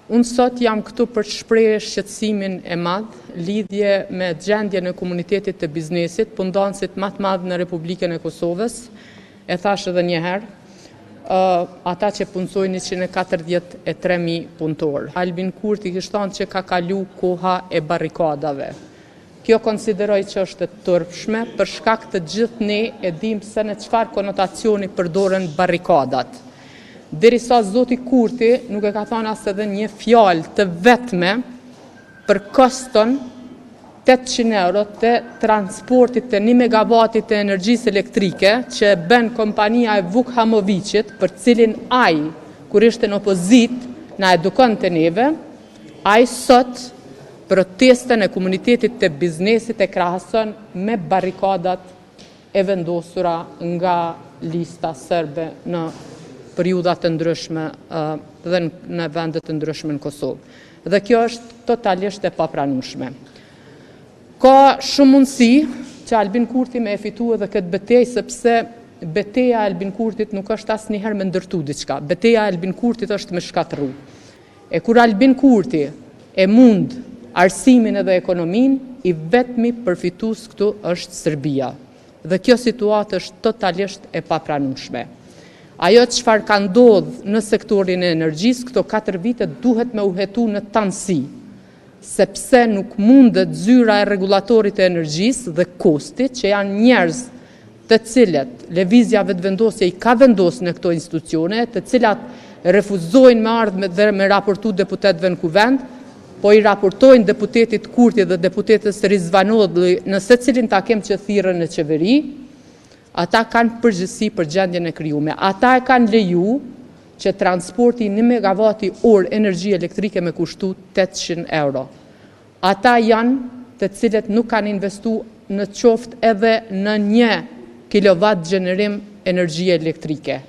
Unë sot jam këtu për të shprehur shqetësimin e madh lidhje me gjendjen e komunitetit të biznesit, punëdhënësit më të madh në Republikën e Kosovës. E thash edhe një herë, ata që punësojnë 143.000 punëtorë. Albin Kurti kishte thënë që ka kalu koha e barrikadave. Kjo konsideroj që është e turpshme, për shkak të gjithë ne e dim se në çfarë konotacioni përdoren barrikadat. Derisa zoti Kurti nuk e ka thënë as edhe një fjalë të vetme për koston 800 euro të transportit të 1 megavatit të energjisë elektrike që bën kompania e Vuk Hamovicit, për cilin ai, kur ishte në opozit, na edukon të neve, ai sot protestën e komunitetit të biznesit e krahason me barrikadat e vendosura nga lista serbe në periudat të ndryshme dhe në vendet të ndryshme në Kosovë. Dhe kjo është totalisht e papranueshme. Ka shumë mundësi që Albin Kurti me e fitu edhe këtë betejë, sepse beteja e Albin Kurtit nuk është asnjëherë me ndërtu diçka. Beteja e Albin Kurtit është me shkatërru. E kur Albin Kurti e mund arsimin edhe ekonomin, i vetmi përfitues këtu është Serbia. Dhe kjo situatë është totalisht e papranueshme. Ajo çfarë ka ndodhur në sektorin e energjisë këto 4 vite duhet me u hetu në tanësi, sepse nuk mundet zyra e rregullatorit të energjisë dhe kostit, që janë njerëz të cilët lëvizja vetëvendosje i ka vendosur në këto institucione, të cilat refuzojnë me ardhmë dhe me raportu deputetëve në kuvend, po i raportojnë deputetit Kurti dhe deputetës Rizvanolli në secilin takim që thirrën në qeveri. Ata kanë përgjegjësi për gjendjen e krijuar. Ata e kanë leju që transporti 1 megavati orë energji elektrike me kushtu 800 euro. Ata janë të cilët nuk kanë investu në qoftë edhe në 1 kilovat gjenerim energji elektrike.